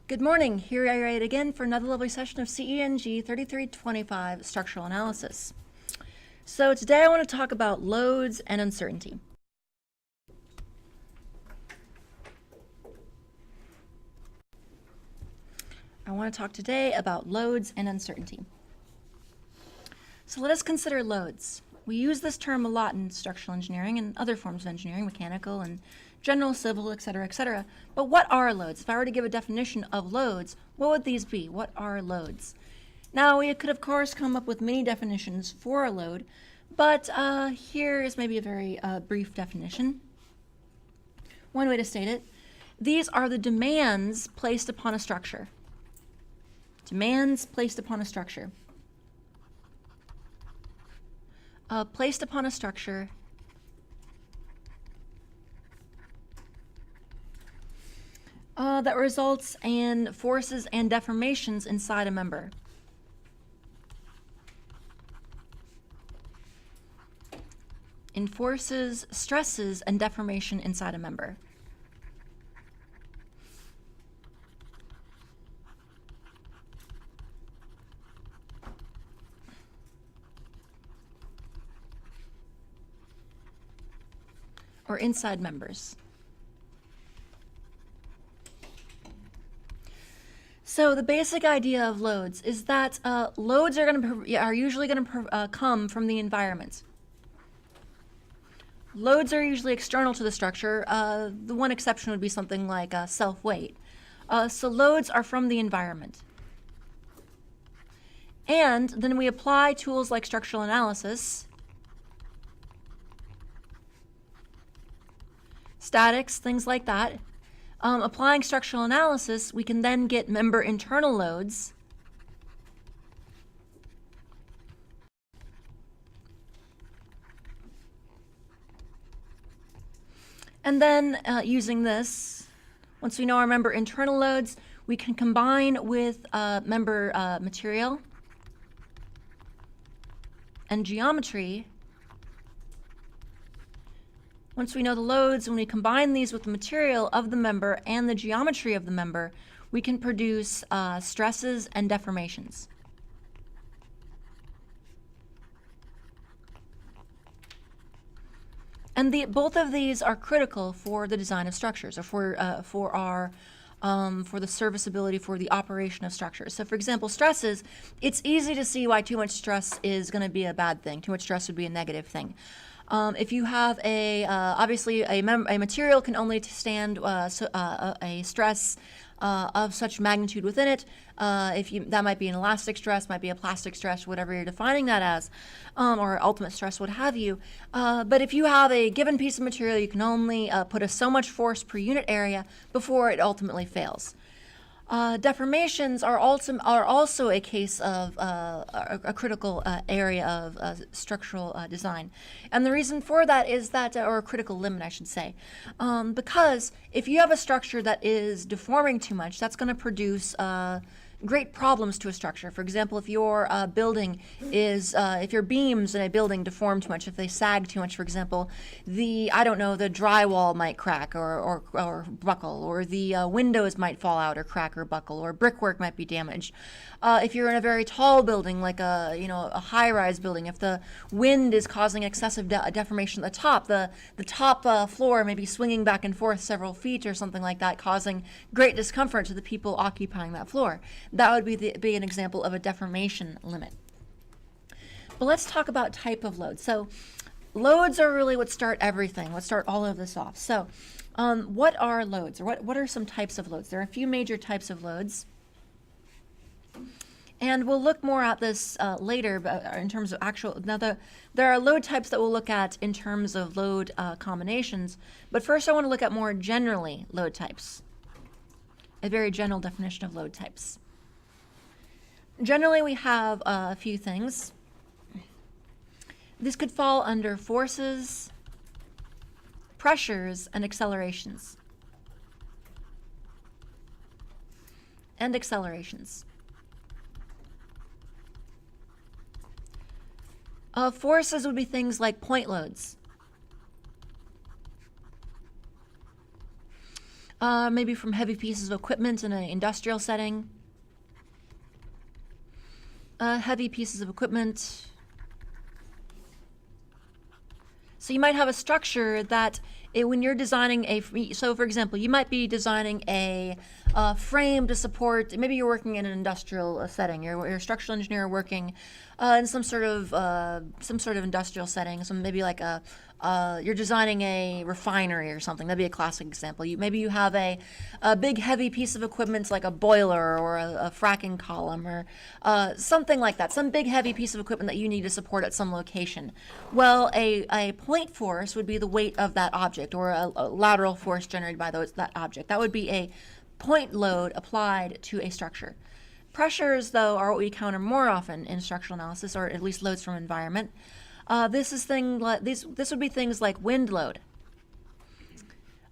Good morning. Here I write again for another lovely session of CENG 3325 Structural Analysis. So today I want to talk about loads and uncertainty. I want to talk today about loads and uncertainty. So let us consider loads. We use this term a lot in structural engineering and other forms of engineering, mechanical and general, civil, etc., etc. But what are loads? If I were to give a definition of loads, what would these be? What are loads? Now, we could, of course, come up with many definitions for a load, but here is maybe a very brief definition. One way to state it: these are the demands placed upon a structure. Demands placed upon a structure. Placed upon a structure that results in forces and deformations inside a member. In forces, stresses, and deformation inside a member. Or inside members. So the basic idea of loads is that loads are usually going to come from the environment. Loads are usually external to the structure. The one exception would be something like self-weight. So loads are from the environment. And then we apply tools like structural analysis, statics, things like that. Applying structural analysis, we can then get member internal loads and then using this, once we know our member internal loads, we can combine with member material and geometry. Once we know the loads, when we combine these with the material of the member and the geometry of the member, we can produce stresses and deformations. And both of these are critical for the design of structures, or for the serviceability, for the operation of structures. So for example, stresses, it's easy to see why too much stress is going to be a bad thing. Too much stress would be a negative thing. If you have obviously a material can only stand a stress of such magnitude within it. That might be an elastic stress, might be a plastic stress, whatever you're defining that as, or ultimate stress, what have you. But if you have a given piece of material, you can only put so much force per unit area before it ultimately fails. Deformations are also a case of a critical area of structural design. And the reason for that is that, or a critical limit, I should say, because if you have a structure that is deforming too much, that's going to produce great problems to a structure. For example, if your building is, if your beams in a building deform too much, if they sag too much, for example, the drywall might crack or buckle, or the windows might fall out or crack or buckle, or brickwork might be damaged. If you're in a very tall building, like a high-rise building, if the wind is causing excessive deformation at the top, the top floor may be swinging back and forth several feet or something like that, causing great discomfort to the people occupying that floor. That would be an example of a deformation limit. But let's talk about type of load. So loads are really what start everything, what start all of this off. So what are loads, or what are some types of loads? There are a few major types of loads. And we'll look more at this later, but in terms of actual, there are load types that we'll look at in terms of load combinations. But first I want to look at more generally load types, a very general definition of load types. Generally, we have a few things. This could fall under forces, pressures, and accelerations. Forces would be things like point loads. maybe from heavy pieces of equipment in an industrial setting. Heavy pieces of equipment. So you might have a structure that when you're designing so for example, you might be designing a frame to support, maybe you're working in an industrial setting, you're a structural engineer working in some sort of industrial setting, so maybe like you're designing a refinery or something. That'd be a classic example. Maybe you have a big heavy piece of equipment like a boiler or a fracking column or something like that, some big heavy piece of equipment that you need to support at some location. Well, a point force would be the weight of that object, or a lateral force generated by that object. That would be a point load applied to a structure. Pressures, though, are what we encounter more often in structural analysis, or at least loads from environment. This would be things like wind load.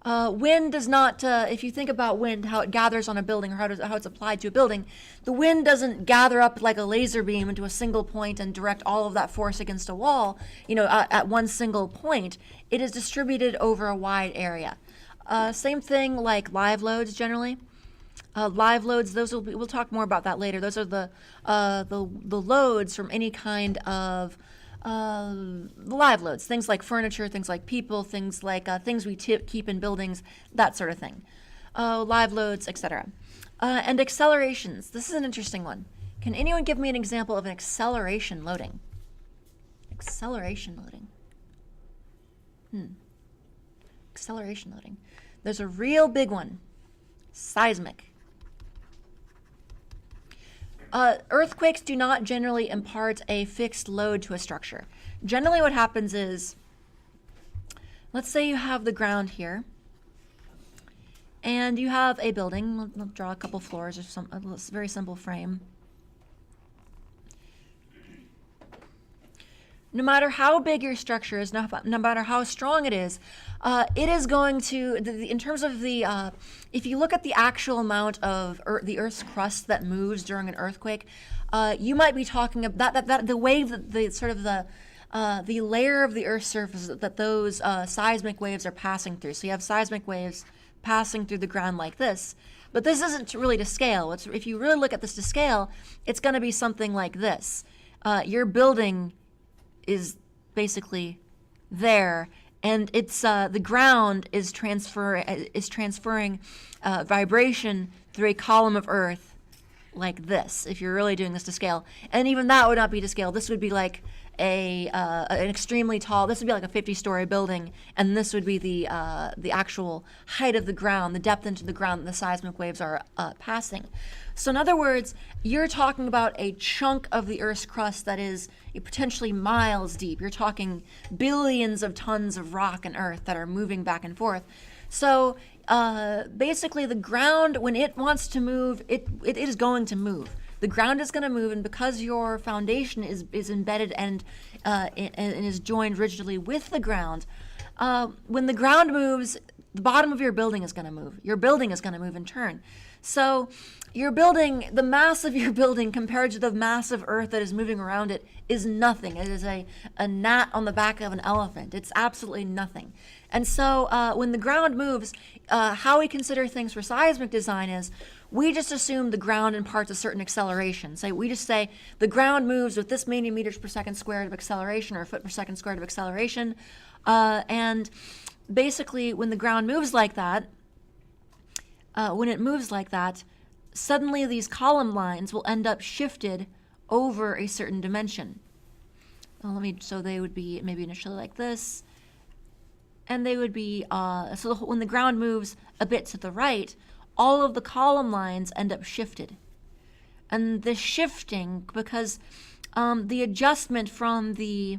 Wind does not, if you think about wind, how it gathers on a building, or how it's applied to a building, the wind doesn't gather up like a laser beam into a single point and direct all of that force against a wall, at one single point. It is distributed over a wide area. Same thing like live loads generally. Live loads, we'll talk more about that later. Those are the loads from any kind of live loads, things like furniture, things like people, things like things we keep in buildings, that sort of thing. Live loads, etc. And accelerations. This is an interesting one. Can anyone give me an example of an acceleration loading? Acceleration loading. Acceleration loading. There's a real big one. Seismic. Earthquakes do not generally impart a fixed load to a structure. Generally what happens is, let's say you have the ground here, and you have a building. We'll draw a couple floors or a very simple frame. No matter how big your structure is, no matter how strong it is going to, in terms of if you look at the actual amount of the Earth's crust that moves during an earthquake, you might be talking about that the wave, the layer of the Earth's surface that those seismic waves are passing through. So you have seismic waves passing through the ground like this. But this isn't really to scale. If you really look at this to scale, it's going to be something like this. Your building is basically there, and it's the ground is transferring vibration through a column of earth like this, if you're really doing this to scale. And even that would not be to scale. This would be like an extremely tall, this would be like a 50-story building, and this would be the actual height of the ground, the depth into the ground that the seismic waves are passing. So in other words, you're talking about a chunk of the Earth's crust that is potentially miles deep. You're talking billions of tons of rock and earth that are moving back and forth. So basically the ground, when it wants to move, it is going to move. The ground is going to move, and because your foundation is embedded and is joined rigidly with the ground, when the ground moves, the bottom of your building is going to move. Your building is going to move in turn. So your building, the mass of your building compared to the mass of earth that is moving around it is nothing. It is a gnat on the back of an elephant. It's absolutely nothing. And so when the ground moves, how we consider things for seismic design is we just assume the ground imparts a certain acceleration. We just say the ground moves with this many meters per second squared of acceleration, or a foot per second squared of acceleration. And basically when the ground moves like that, suddenly these column lines will end up shifted over a certain dimension. So they would be maybe initially like this, and they would be, so when the ground moves a bit to the right, all of the column lines end up shifted. And the shifting, because the adjustment from the,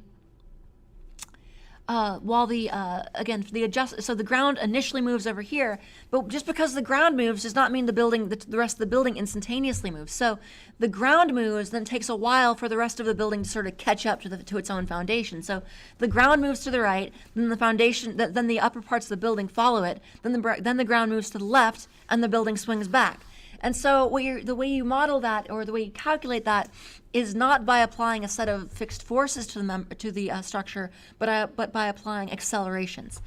so the ground initially moves over here, but just because the ground moves does not mean the rest of the building instantaneously moves. So the ground moves, then takes a while for the rest of the building to sort of catch up to its own foundation. So the ground moves to the right, then the foundation, then the upper parts of the building follow it, then the ground moves to the left, and the building swings back. And so the way you model that, or the way you calculate that, is not by applying a set of fixed forces to the structure, but by applying accelerations.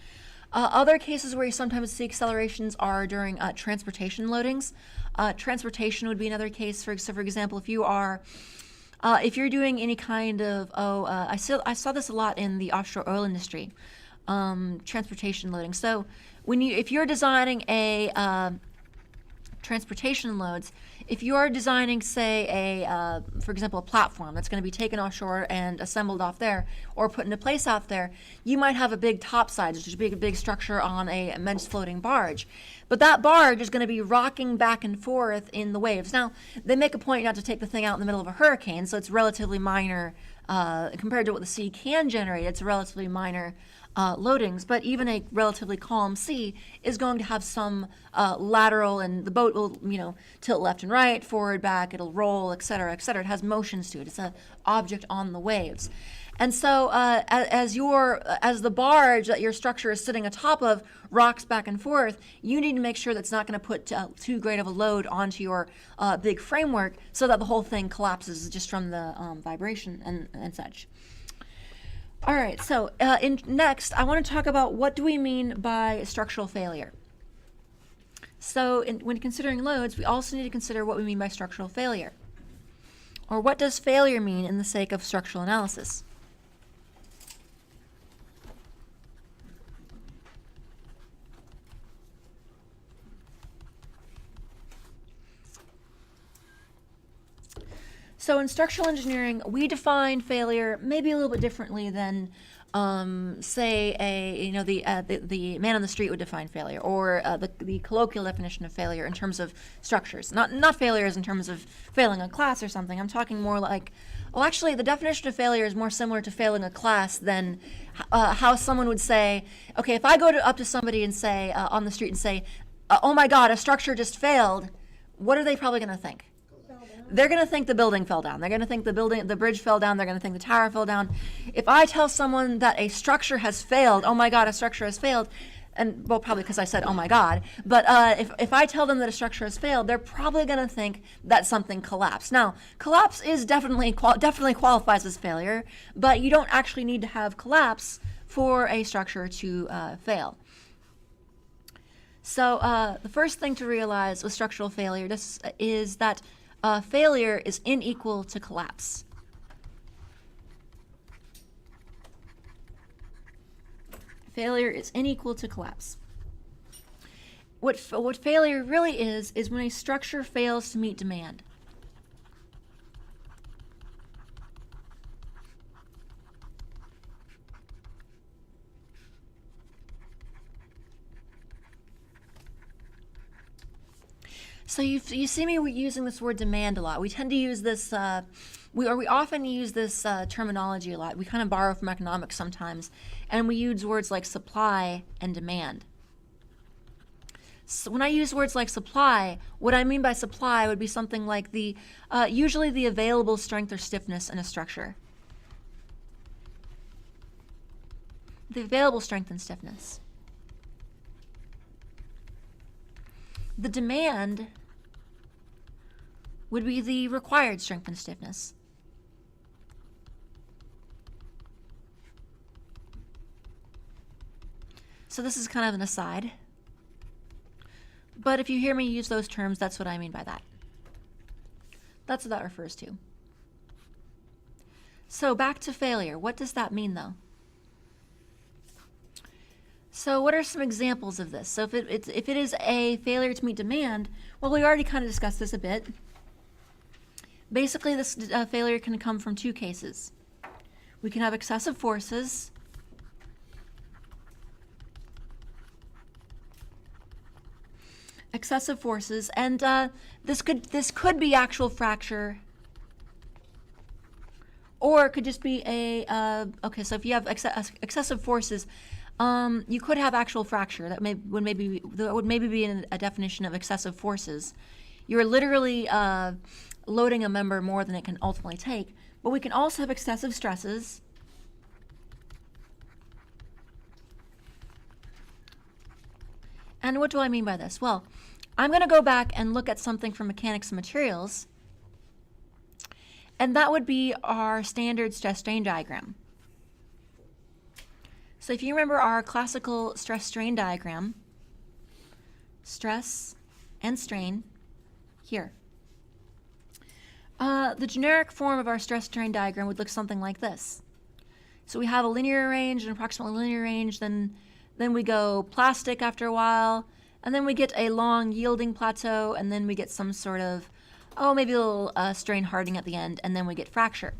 Other cases where you sometimes see accelerations are during transportation loadings. Transportation would be another case. For example, if you're doing any kind of, I saw this a lot in the offshore oil industry, transportation loading. So if you're designing a transportation loads, if you are designing, say, for example, a platform that's going to be taken offshore and assembled off there or put into place out there, you might have a big topside, which is a big structure on a immense floating barge. But that barge is going to be rocking back and forth in the waves. Now, they make a point not to take the thing out in the middle of a hurricane, so it's relatively minor compared to what the sea can generate. It's relatively minor loadings, but even a relatively calm sea is going to have some lateral, and the boat will, tilt left and right, forward, back, it'll roll, et cetera, et cetera. It has motions to it. It's an object on the waves. And so as the barge that your structure is sitting atop of rocks back and forth, you need to make sure that's not going to put too great of a load onto your big framework so that the whole thing collapses just from the vibration and such. All right, so next, I want to talk about what do we mean by structural failure. So when considering loads, we also need to consider what we mean by structural failure. Or what does failure mean in the sake of structural analysis? So in structural engineering, we define failure maybe a little bit differently than, say, the man on the street would define failure, or the colloquial definition of failure in terms of structures. Not failures in terms of failing a class or something. I'm talking more like, well, actually, the definition of failure is more similar to failing a class than how someone would say, okay, if I go up to somebody and say on the street and say, oh my God, a structure just failed, what are they probably going to think? They're going to think the building fell down. They're going to think the bridge fell down. They're going to think the tower fell down. If I tell someone that a structure has failed, oh my God, a structure has failed, and well, probably because I said, oh my God, but if I tell them that a structure has failed, they're probably going to think that something collapsed. Now, collapse is definitely qualifies as failure, but you don't actually need to have collapse for a structure to fail. So the first thing to realize with structural failure is that failure is unequal to collapse. Failure is unequal to collapse. What failure really is when a structure fails to meet demand. So you see me using this word demand a lot. We tend to use this, we often use this terminology a lot. We kind of borrow from economics sometimes, and we use words like supply and demand. So when I use words like supply, what I mean by supply would be something like usually the available strength or stiffness in a structure. The available strength and stiffness. The demand would be the required strength and stiffness. So this is kind of an aside. But if you hear me use those terms, that's what I mean by that. That's what that refers to. So back to failure. What does that mean, though? So what are some examples of this? So if it is a failure to meet demand, well, we already kind of discussed this a bit. Basically, this failure can come from two cases. We can have excessive forces, and this could be actual fracture, or it could just be okay. So if you have excessive forces, you could have actual fracture. That would maybe be a definition of excessive forces. You're literally loading a member more than it can ultimately take. But we can also have excessive stresses. And what do I mean by this? Well, I'm going to go back and look at something from mechanics and materials, and that would be our standard stress strain diagram. So if you remember our classical stress-strain diagram, stress and strain here. The generic form of our stress-strain diagram would look something like this. So we have a linear range, an approximately linear range, then we go plastic after a while, and then we get a long yielding plateau, and then we get some sort of, maybe a little strain hardening at the end, and then we get fracture.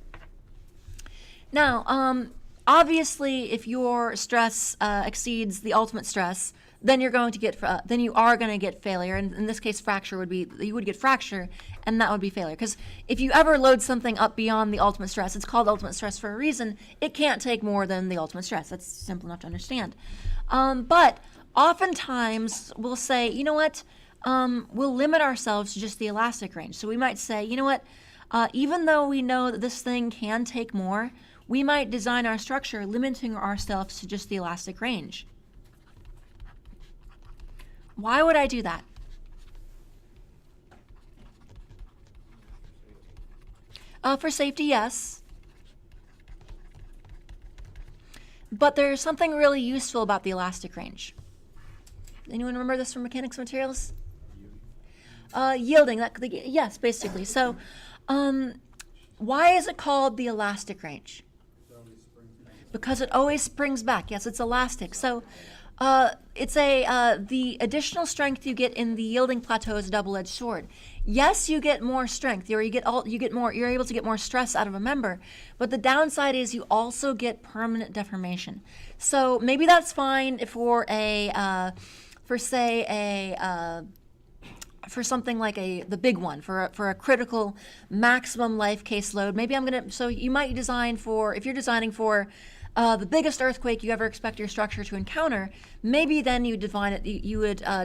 Now, obviously, if your stress exceeds the ultimate stress, then you're going to get, then you are going to get failure. And in this case, fracture would be, you would get fracture, and that would be failure. Because if you ever load something up beyond the ultimate stress, it's called ultimate stress for a reason. It can't take more than the ultimate stress. That's simple enough to understand. But oftentimes we'll say, you know what, we'll limit ourselves to just the elastic range. So we might say, you know what, even though we know that this thing can take more, we might design our structure limiting ourselves to just the elastic range. Why would I do that? For safety, yes. But there's something really useful about the elastic range. Anyone remember this from mechanics of materials? Yielding, yes, basically. So why is it called the elastic range? Because it always springs back. Yes, it's elastic. So it's the additional strength you get in the yielding plateau is a double-edged sword. Yes, you get more strength, or you're able to get more stress out of a member, but the downside is you also get permanent deformation. So maybe that's fine for something like the big one, for a critical maximum life case load. Maybe so you might design for, if you're designing for the biggest earthquake you ever expect your structure to encounter, maybe then you would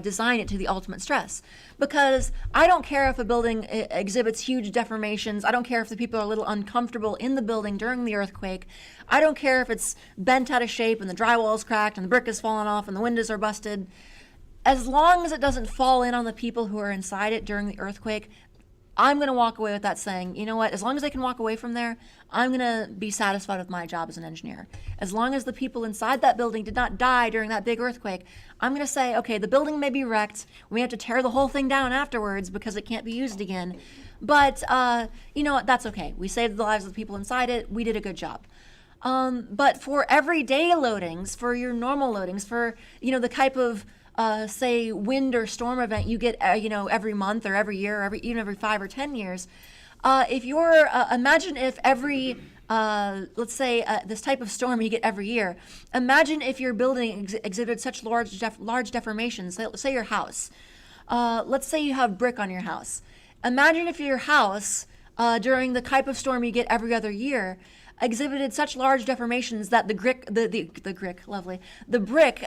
design it to the ultimate stress. Because I don't care if a building exhibits huge deformations. I don't care if the people are a little uncomfortable in the building during the earthquake. I don't care if it's bent out of shape and the drywall is cracked and the brick is fallen off and the windows are busted. As long as it doesn't fall in on the people who are inside it during the earthquake, I'm going to walk away with that saying, you know what, as long as I can walk away from there, I'm going to be satisfied with my job as an engineer. As long as the people inside that building did not die during that big earthquake, I'm going to say, okay, the building may be wrecked. We have to tear the whole thing down afterwards because it can't be used again. But, you know what, that's okay. We saved the lives of the people inside it. We did a good job. But for everyday loadings, for your normal loadings, for, the type of say wind or storm event you get every month or every year or even every 5 or 10 years, if you're imagine if every let's say this type of storm you get every year, imagine if your building exhibited such large deformations. Say your house, let's say you have brick on your house. Imagine if your house during the type of storm you get every other year exhibited such large deformations that the brick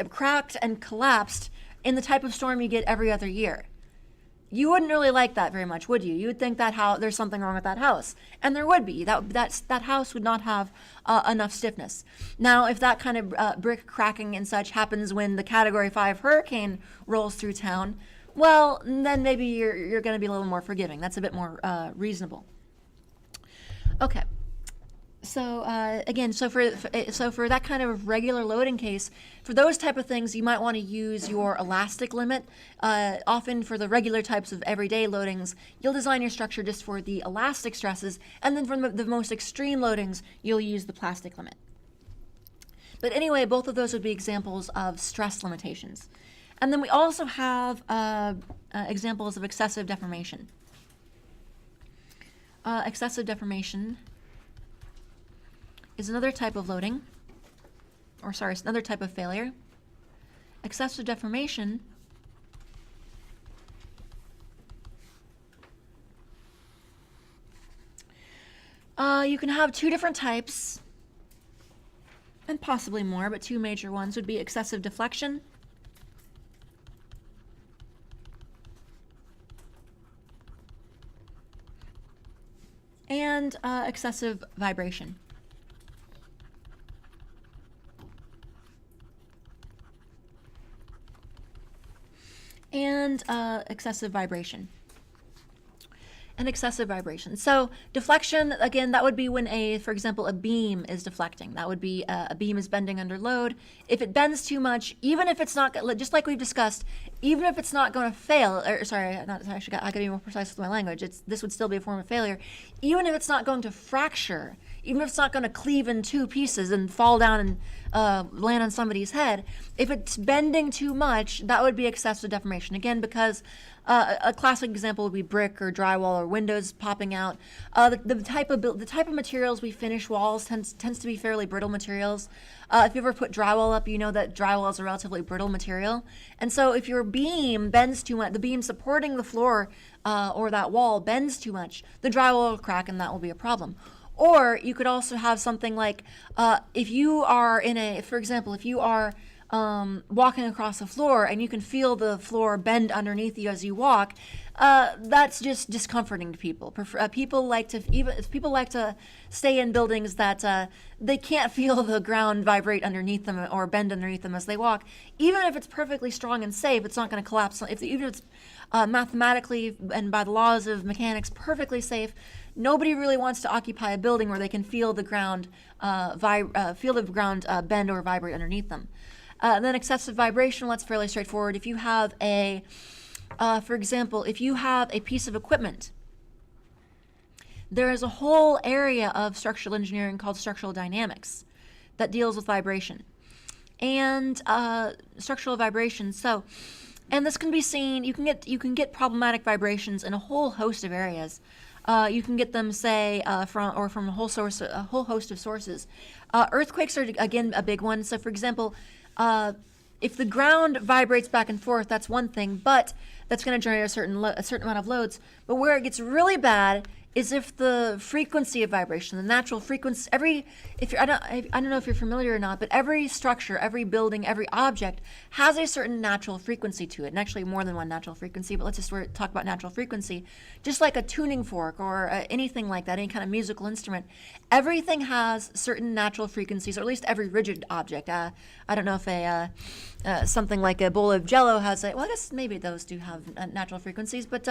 cracked and collapsed in the type of storm you get every other year. You wouldn't really like that very much, would you? You would think that there's something wrong with that house, and there would be. That house would not have enough stiffness. Now, if that kind of brick cracking and such happens when the Category 5 hurricane rolls through town, well, then maybe you're going to be a little more forgiving. That's a bit more reasonable. Okay. So again, so for that kind of regular loading case, for those type of things, you might want to use your elastic limit. Often for the regular types of everyday loadings, you'll design your structure just for the elastic stresses, and then for the most extreme loadings, you'll use the plastic limit. But anyway, both of those would be examples of stress limitations. And then we also have examples of excessive deformation. Excessive deformation is another type of loading, it's another type of failure. Excessive deformation you can have two different types, and possibly more, but two major ones would be excessive deflection and excessive vibration. And excessive vibration. And excessive vibration. So deflection, again, that would be when for example, a beam is deflecting. That would be a beam is bending under load. If it bends too much, even if it's not, just like we've discussed, even if it's not going to fail, or sorry, not, I got to be more precise with my language. This would still be a form of failure. Even if it's not going to fracture, even if it's not going to cleave in two pieces and fall down and land on somebody's head, if it's bending too much, that would be excessive deformation. Again, because a classic example would be brick or drywall or windows popping out. The type of materials we finish walls tends to be fairly brittle materials. If you ever put drywall up, you know that drywall is a relatively brittle material. And so if your beam bends too much, the beam supporting the floor or that wall bends too much, the drywall will crack and that will be a problem. Or you could also have something like if you are for example, if you are walking across the floor and you can feel the floor bend underneath you as you walk, that's just discomforting to people. People like to stay in buildings that they can't feel the ground vibrate underneath them or bend underneath them as they walk. Even if it's perfectly strong and safe, it's not going to collapse. Even if it's mathematically and by the laws of mechanics perfectly safe, nobody really wants to occupy a building where they can feel the ground bend or vibrate underneath them. Then excessive vibration, that's fairly straightforward. If you have for example, if you have a piece of equipment, there is a whole area of structural engineering called structural dynamics that deals with vibration and structural vibration. So, and this can be seen. You can get problematic vibrations in a whole host of areas. You can get them, say, from a whole host of sources. Earthquakes are again a big one. So, for example, if the ground vibrates back and forth, that's one thing, but that's going to generate a certain amount of loads. But where it gets really bad is if the frequency of vibration, the natural frequency, I don't know if you're familiar or not, but every structure, every building, every object has a certain natural frequency to it, and actually more than one natural frequency, but let's just talk about natural frequency. Just like a tuning fork or anything like that, any kind of musical instrument, everything has certain natural frequencies, or at least every rigid object. I don't know if something like a bowl of Jell-O has well, I guess maybe those do have natural frequencies, but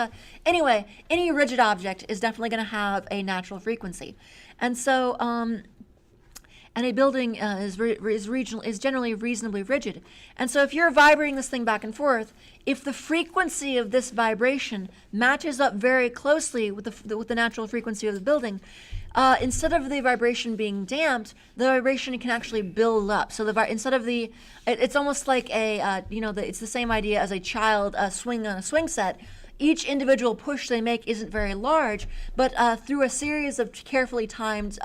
anyway, any rigid object is definitely going to have a natural frequency. And so, and a building is generally reasonably rigid. And so if you're vibrating this thing back and forth, if the frequency of this vibration matches up very closely with the natural frequency of the building, instead of the vibration being damped, the vibration can actually build up. So it's almost like it's the same idea as a child swinging on a swing set. Each individual push they make isn't very large, but through a series of carefully timed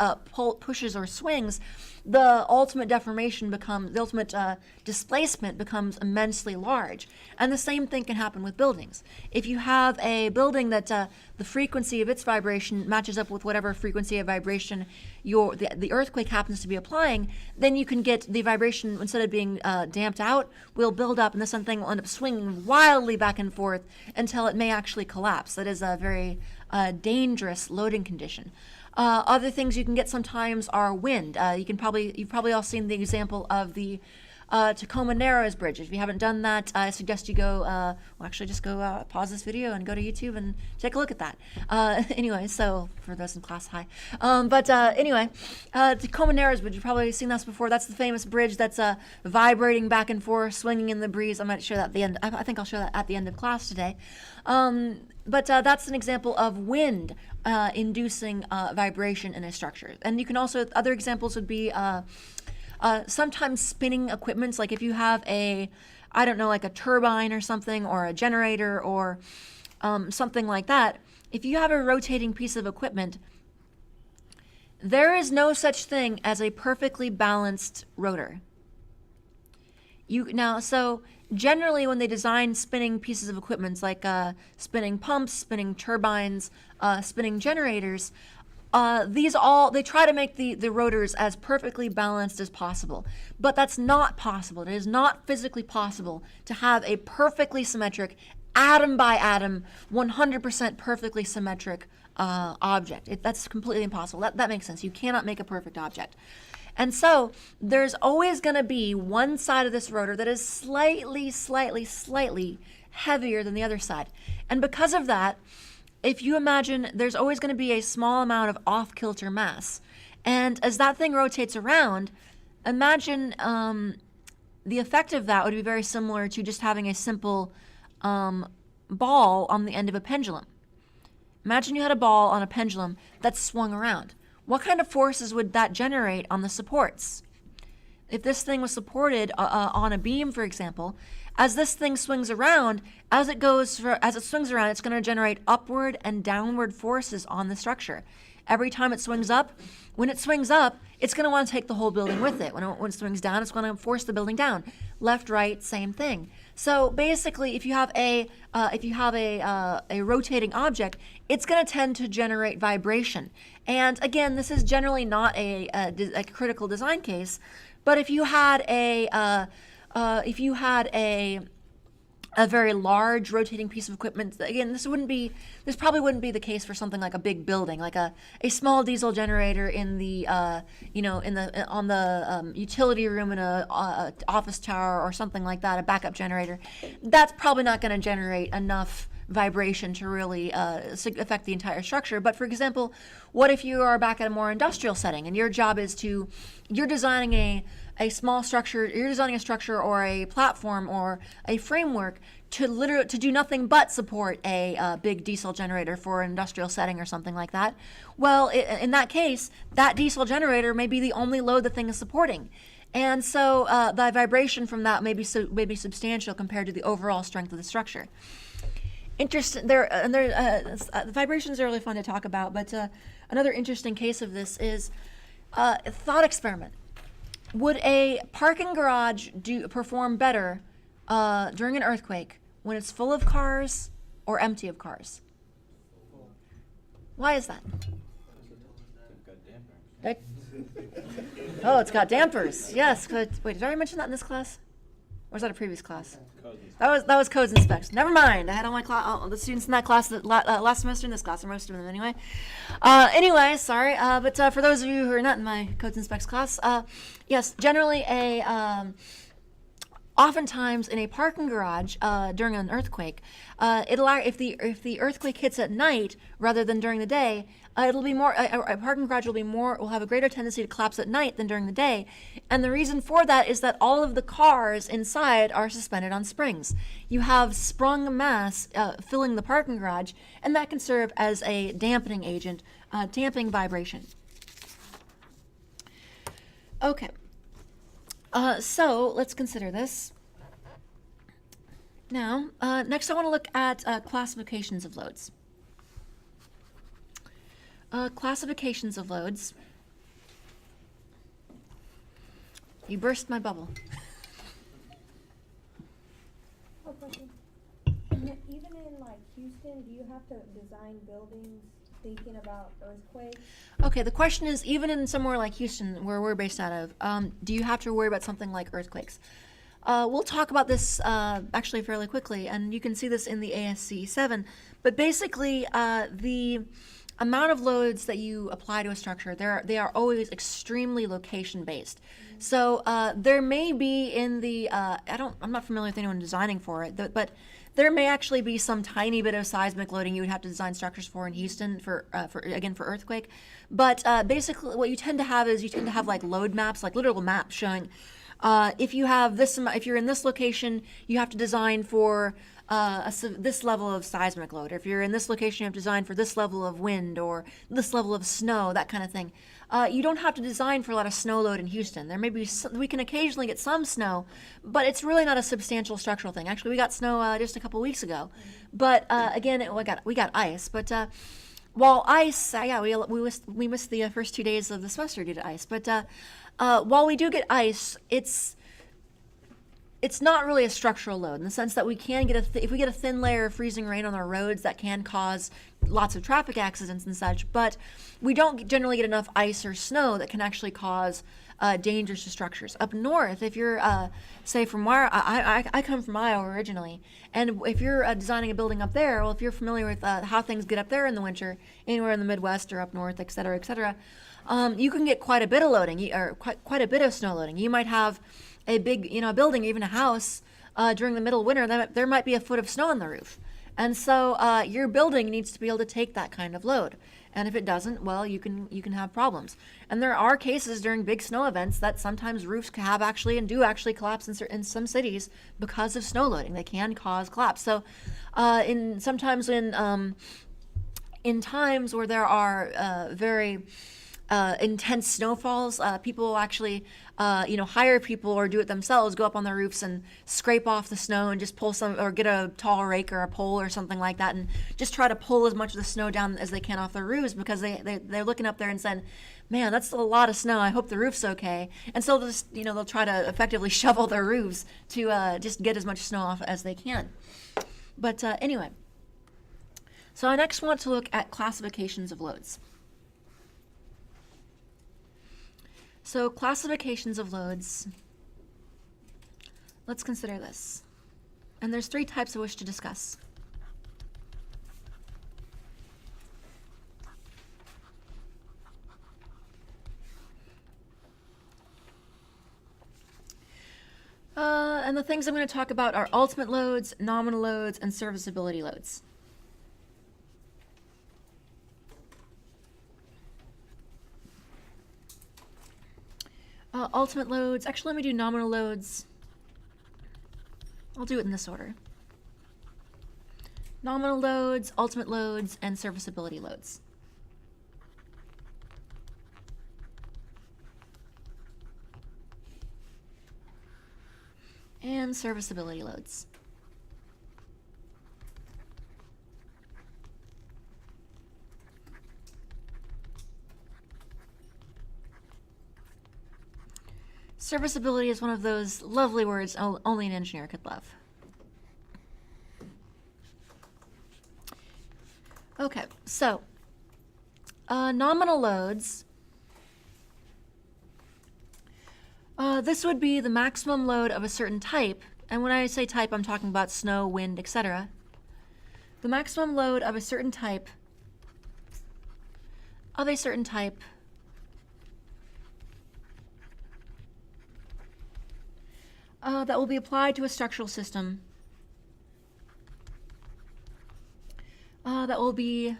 pushes or swings, the ultimate displacement becomes immensely large. And the same thing can happen with buildings. If you have a building that the frequency of its vibration matches up with whatever frequency of vibration the earthquake happens to be applying, then you can get the vibration, instead of being damped out, will build up, and this thing will end up swinging wildly back and forth until it may actually collapse. That is a very dangerous loading condition. Other things you can get sometimes are wind. You've probably all seen the example of the Tacoma Narrows Bridge. If you haven't done that, I suggest you go, just go pause this video and go to YouTube and take a look at that. Anyway, so for those in class, hi. Tacoma Narrows Bridge, you've probably seen this before. That's the famous bridge that's vibrating back and forth, swinging in the breeze. I might show that at the end. I think I'll show that at the end of class today. But that's an example of wind inducing vibration in a structure. And you can also, other examples would be sometimes spinning equipments, like if you have like a turbine or something, or a generator, or something like that. If you have a rotating piece of equipment, there is no such thing as a perfectly balanced rotor. So generally when they design spinning pieces of equipment, like spinning pumps, spinning turbines, spinning generators, they try to make the rotors as perfectly balanced as possible. But that's not possible. It is not physically possible to have a perfectly symmetric, atom by atom, 100% perfectly symmetric object. That's completely impossible. That makes sense. You cannot make a perfect object. And so there's always going to be one side of this rotor that is slightly heavier than the other side. And because of that, if you imagine there's always going to be a small amount of off-kilter mass. And as that thing rotates around, imagine the effect of that would be very similar to just having a simple ball on the end of a pendulum. Imagine you had a ball on a pendulum that swung around. What kind of forces would that generate on the supports? If this thing was supported on a beam, for example, as this thing swings around, as it swings around, it's going to generate upward and downward forces on the structure. Every time it swings up, when it swings up, it's going to want to take the whole building with it. When it swings down, it's going to force the building down. Left, right, same thing. So basically, if you have a rotating object, it's going to tend to generate vibration. And again, this is generally not a critical design case. But if you had a very large rotating piece of equipment, again, this probably wouldn't be the case for something like a big building, like a small diesel generator on the utility room in a office tower or something like that, a backup generator. That's probably not going to generate enough vibration to really affect the entire structure. But for example, what if you are back at a more industrial setting and your job is you're designing a small structure, you're designing a structure or a platform or a framework to do nothing but support a big diesel generator for an industrial setting or something like that. Well, in that case, that diesel generator may be the only load the thing is supporting. And so the vibration from that may be substantial compared to the overall strength of the structure. Interesting. The vibrations are really fun to talk about, but another interesting case of this is a thought experiment. Would a parking garage perform better during an earthquake when it's full of cars or empty of cars? Why is that? Oh, it's got dampers. Yes. Wait, did I already mention that in this class? Or was that a previous class? That was codes and specs. Never mind. I had all the students in that class last semester in this class, or most of them anyway. Anyway, sorry. But for those of you who are not in my codes and specs class, yes, generally oftentimes in a parking garage during an earthquake, if the earthquake hits at night rather than during the day, it'll be more. A parking garage will have a greater tendency to collapse at night than during the day, and the reason for that is that all of the cars inside are suspended on springs. You have sprung mass filling the parking garage, and that can serve as a dampening agent, damping vibration. Okay. So let's consider this. Now, next I want to look at classifications of loads. Classifications of loads. You burst my bubble. Oh, question. Even in like Houston, do you have to design buildings thinking about earthquakes? Okay, the question is, even in somewhere like Houston, where we're based out of, do you have to worry about something like earthquakes? We'll talk about this actually fairly quickly, and you can see this in the ASC 7. But basically, the amount of loads that you apply to a structure, they are always extremely location based. So there may be in the I'm not familiar with anyone designing for it, but there may actually be some tiny bit of seismic loading you would have to design structures for in Houston for earthquake. But basically, what you tend to have is like load maps, like literal maps showing if you're in this location, you have to design for this level of seismic load. Or if you're in this location, you have to design for this level of wind or this level of snow, that kind of thing. You don't have to design for a lot of snow load in Houston. There may be we can occasionally get some snow, but it's really not a substantial structural thing. Actually, we got snow just a couple weeks ago, but again, we got ice. But while ice, we missed the first 2 days of the semester due to ice. But while we do get ice, it's not really a structural load in the sense that we can get if we get a thin layer of freezing rain on our roads, that can cause lots of traffic accidents and such, but we don't generally get enough ice or snow that can actually cause dangers to structures. Up north, if you're, say from where I come from Iowa originally, and if you're designing a building up there, well, if you're familiar with how things get up there in the winter, anywhere in the Midwest or up north, et cetera, you can get quite a bit of loading, or quite a bit of snow loading. You might have a big, building, or even a house during the middle of winter, there might be a foot of snow on the roof. And so your building needs to be able to take that kind of load. And if it doesn't, well, you can have problems. And there are cases during big snow events that sometimes roofs have actually and do actually collapse in some cities because of snow loading. They can cause collapse. So sometimes in times where there are very intense snowfalls, people will actually, hire people or do it themselves, go up on their roofs and scrape off the snow and just pull some, or get a tall rake or a pole or something like that, and just try to pull as much of the snow down as they can off their roofs, because they're looking up there and saying, man, that's a lot of snow. I hope the roof's okay. And so they'll try to effectively shovel their roofs to just get as much snow off as they can. But anyway, so I next want to look at classifications of loads. So classifications of loads, let's consider this. And there's 3 types I wish to discuss. And the things I'm going to talk about are ultimate loads, nominal loads, and serviceability loads. Ultimate loads. Actually, let me do nominal loads. I'll do it in this order. Nominal loads, ultimate loads, and serviceability loads. And serviceability loads. Serviceability is one of those lovely words only an engineer could love. Okay, so nominal loads. This would be the maximum load of a certain type, and when I say type, I'm talking about snow, wind, etc. The maximum load of a certain type that will be applied to a structural system that will be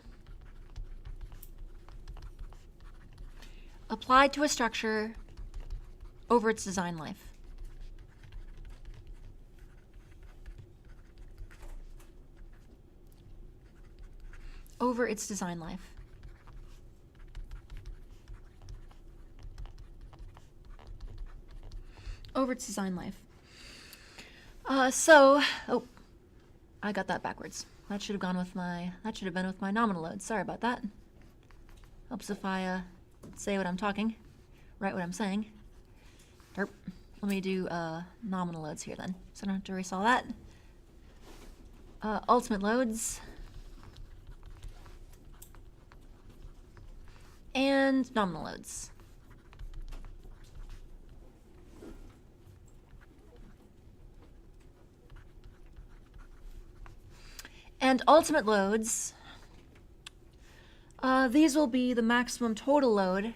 applied to a structure over its design life. Over its design life. Over its design life. Oh, I got that backwards. That should have been with my nominal load. Sorry about that. Helps if I say what I'm talking, write what I'm saying. Derp. Let me do nominal loads here then, so I don't have to erase all that. Ultimate loads. And nominal loads. And ultimate loads, these will be the maximum total load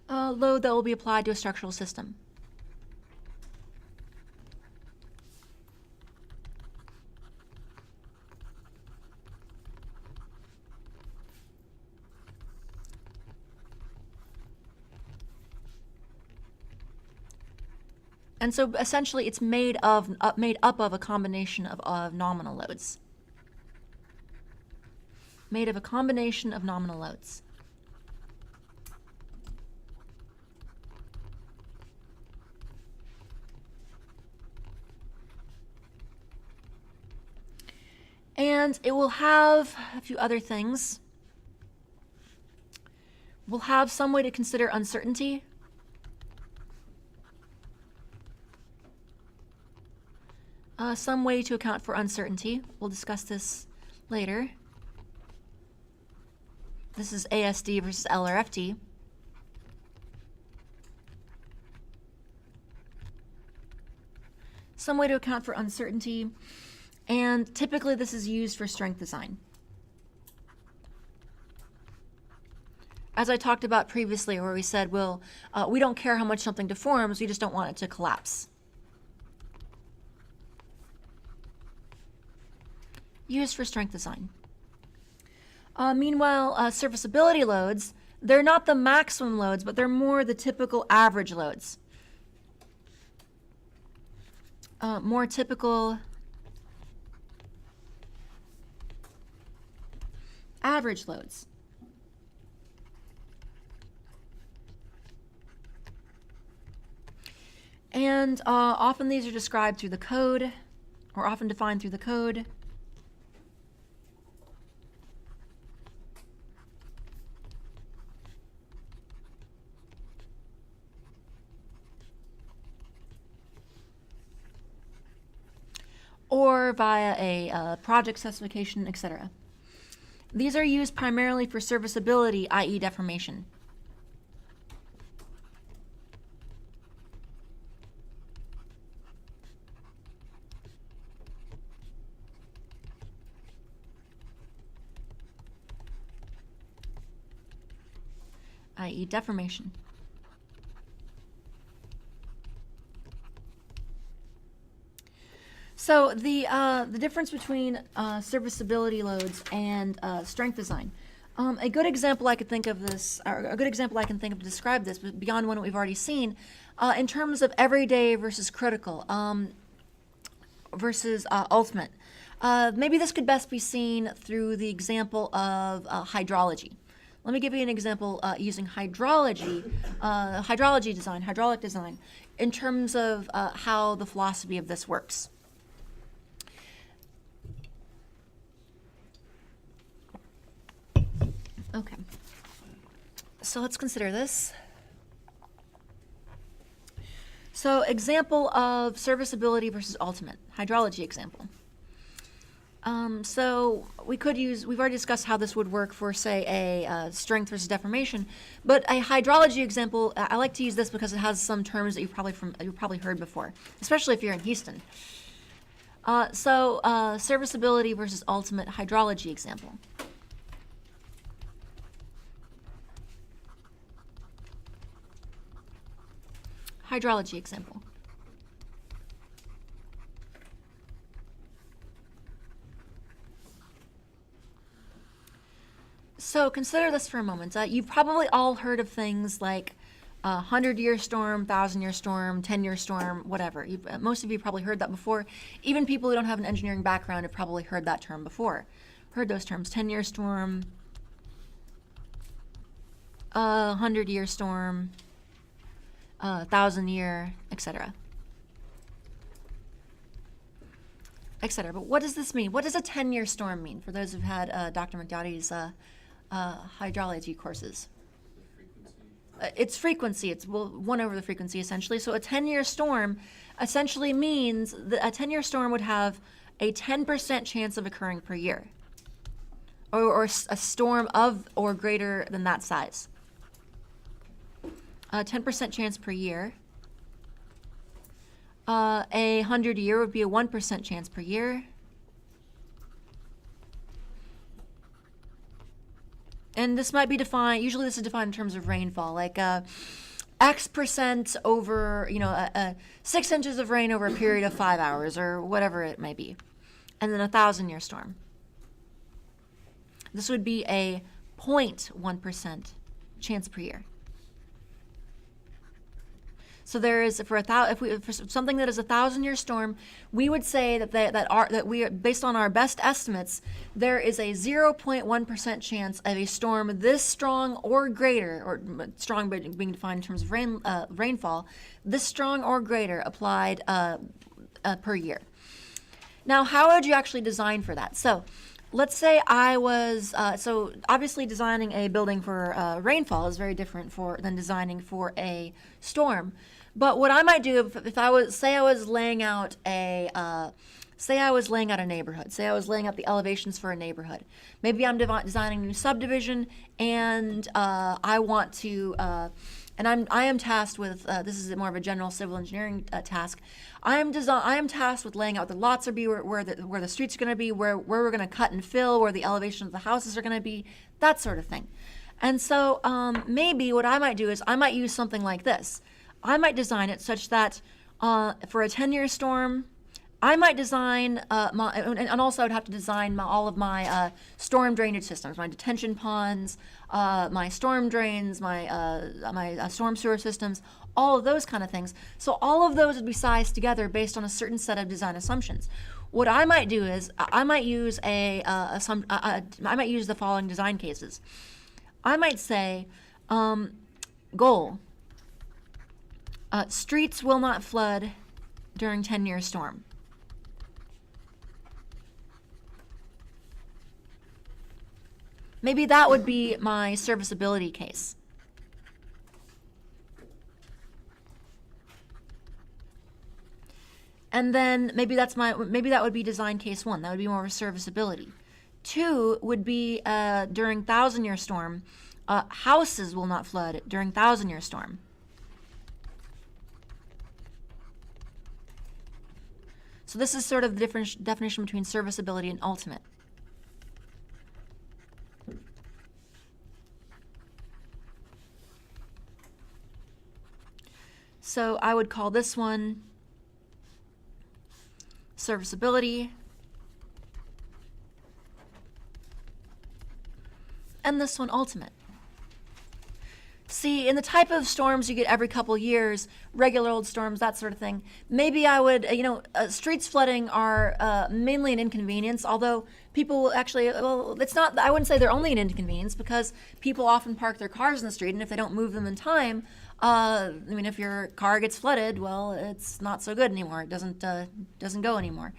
that will be applied to a structural system. And so essentially it's made up of a combination of nominal loads. Made of a combination of nominal loads. And it will have a few other things. We'll have some way to consider uncertainty. Some way to account for uncertainty. We'll discuss this later. This is ASD versus LRFD. Some way to account for uncertainty, and typically this is used for strength design. as I talked about previously, where we said, well, we don't care how much something deforms, we just don't want it to collapse. Used for strength design. Meanwhile, serviceability loads, they're not the maximum loads, but they're more the typical average loads. More typical average loads. And often these are described through the code, or often defined through the code. Or via a project specification, etc. These are used primarily for serviceability, i.e. deformation. I.e. deformation. So the difference between serviceability loads and strength design. A good example I could think of this, or a good example I can think of to describe this, but beyond one we've already seen, in terms of everyday versus critical versus ultimate. Maybe this could best be seen through the example of hydrology. Let me give you an example using hydraulic design, in terms of how the philosophy of this works. Okay, so let's consider this. So example of serviceability versus ultimate, hydrology example. So we've already discussed how this would work for, say, a strength versus deformation, but a hydrology example, I like to use this because it has some terms that you've probably heard before, especially if you're in Houston. Serviceability versus ultimate hydrology example. Hydrology example. So consider this for a moment. You've probably all heard of things like 100-year storm, 1,000-year storm, 10-year storm, whatever. Most of you probably heard that before. Even people who don't have an engineering background have probably heard that term before. Heard those terms, 10-year storm, 100-year storm, 1,000-year, etc. etc. But what does this mean? What does a 10-year storm mean for those who've had Dr. McDowdy's hydrology courses? It's frequency. It's 1 over the frequency, essentially. So a 10-year storm essentially means that a 10-year storm would have a 10% chance of occurring per year, or a storm of or greater than that size. 10% chance per year. A 100-year would be a 1% chance per year. And this might be defined, usually this is defined in terms of rainfall, like X percent over, 6 inches of rain over a period of 5 hours, or whatever it may be. And then a 1,000-year storm. This would be a 0.1% chance per year. So there is, for something that is a 1,000-year storm, we would say that we are, based on our best estimates, there is a 0.1% chance of a storm this strong or greater, or strong being defined in terms of rainfall, this strong or greater applied per year. Now, how would you actually design for that? So let's say I was, so obviously designing a building for rainfall is very different than designing for a storm. But what I might do if I was laying out a neighborhood, say I was laying out the elevations for a neighborhood. Maybe I'm designing a new subdivision, and I want to, and I am tasked with, this is more of a general civil engineering task. I am tasked with laying out the lots are be, where the streets are going to be, where we're going to cut and fill, where the elevation of the houses are going to be, that sort of thing. And so maybe what I might do is I might use something like this. I might design it such that for a 10-year storm, I might design and also I'd have to design all of my storm drainage systems, my detention ponds, my storm drains, my storm sewer systems, all of those kind of things. So all of those would be sized together based on a certain set of design assumptions. What I might do is I might use I might use the following design cases. I might say, goal, streets will not flood during 10-year storm. Maybe that would be my serviceability case. And then maybe that would be design case 1. That would be more of a serviceability. 2 would be during 1,000-year storm, houses will not flood during 1,000-year storm. So this is sort of the definition between serviceability and ultimate. So I would call this one serviceability, and this one ultimate. See, in the type of storms you get every couple years, regular old storms, that sort of thing, maybe I would, streets flooding are mainly an inconvenience, although people actually, it's not, I wouldn't say they're only an inconvenience because people often park their cars in the street, and if they don't move them in time, if your car gets flooded, well, it's not so good anymore. It doesn't go anymore.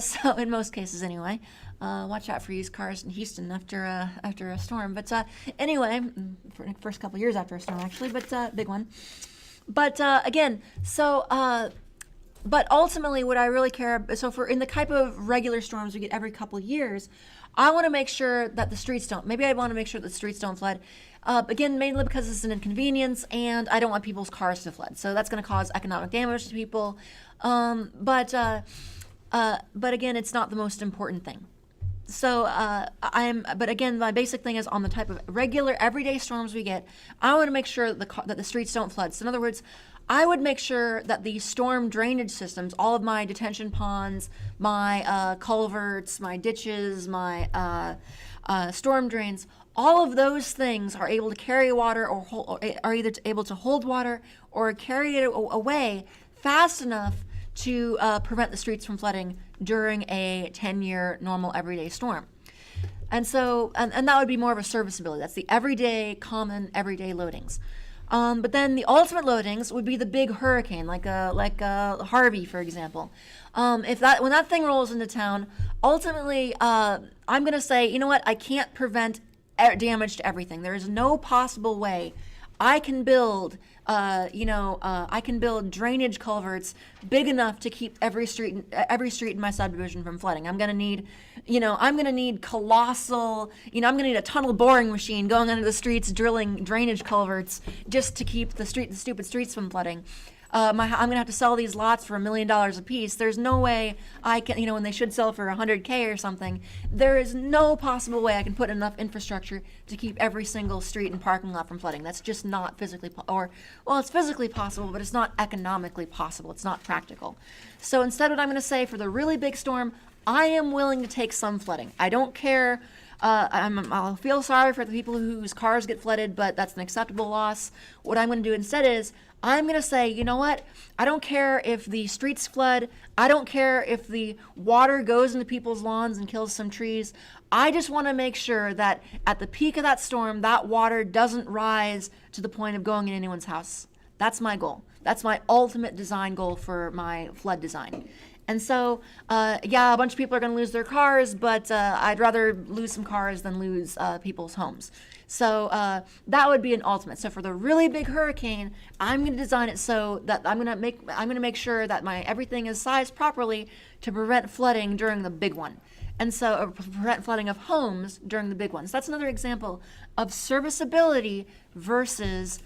So in most cases, anyway, watch out for used cars in Houston after a storm. But anyway, for the first couple years after a storm, actually, but big one. But again, so. But ultimately, what I really care, so for in the type of regular storms we get every couple of years, I want to make sure that the streets don't. Maybe I want to make sure that the streets don't flood. Again, mainly because it's an inconvenience, and I don't want people's cars to flood. So that's going to cause economic damage to people. But again, it's not the most important thing. So but again, my basic thing is on the type of regular, everyday storms we get, I want to make sure that the streets don't flood. So in other words, I would make sure that the storm drainage systems, all of my detention ponds, my culverts, my ditches, my storm drains, all of those things are able to carry water or are either able to hold water or carry it away fast enough to prevent the streets from flooding during a 10-year normal everyday storm. And so, and that would be more of a serviceability. That's the everyday, common, everyday loadings. But then the ultimate loadings would be the big hurricane, like Harvey, for example. When that thing rolls into town, ultimately, I'm going to say, you know what? I can't prevent damage to everything. There is no possible way I can build, drainage culverts big enough to keep every street in my subdivision from flooding. I'm going to need colossal, I'm going to need a tunnel boring machine going under the streets, drilling drainage culverts just to keep the stupid streets from flooding. I'm going to have to sell these lots for $1 million a piece. There's no way I can, when they should sell for $100K or something, there is no possible way I can put enough infrastructure to keep every single street and parking lot from flooding. That's just not physically, it's physically possible, but it's not economically possible. It's not practical. So instead, what I'm going to say for the really big storm, I am willing to take some flooding. I don't care. I'll feel sorry for the people whose cars get flooded, but that's an acceptable loss. What I'm going to do instead is I'm going to say, you know what? I don't care if the streets flood. I don't care if the water goes into people's lawns and kills some trees. I just want to make sure that at the peak of that storm, that water doesn't rise to the point of going in anyone's house. That's my goal. That's my ultimate design goal for my flood design. And so, a bunch of people are going to lose their cars, but I'd rather lose some cars than lose people's homes. So that would be an ultimate. So for the really big hurricane, I'm going to design it so that I'm going to make sure that everything is sized properly to prevent flooding during the big one. And so prevent flooding of homes during the big ones. That's another example of serviceability versus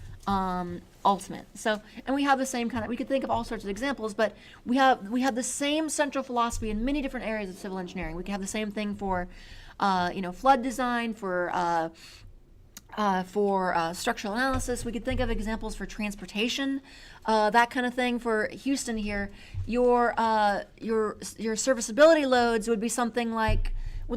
ultimate. So, and we have the same we could think of all sorts of examples, but we have the same central philosophy in many different areas of civil engineering. We can have the same thing for, flood design, for For structural analysis, we could think of examples for transportation, that kind of thing. For Houston here, your serviceability loads would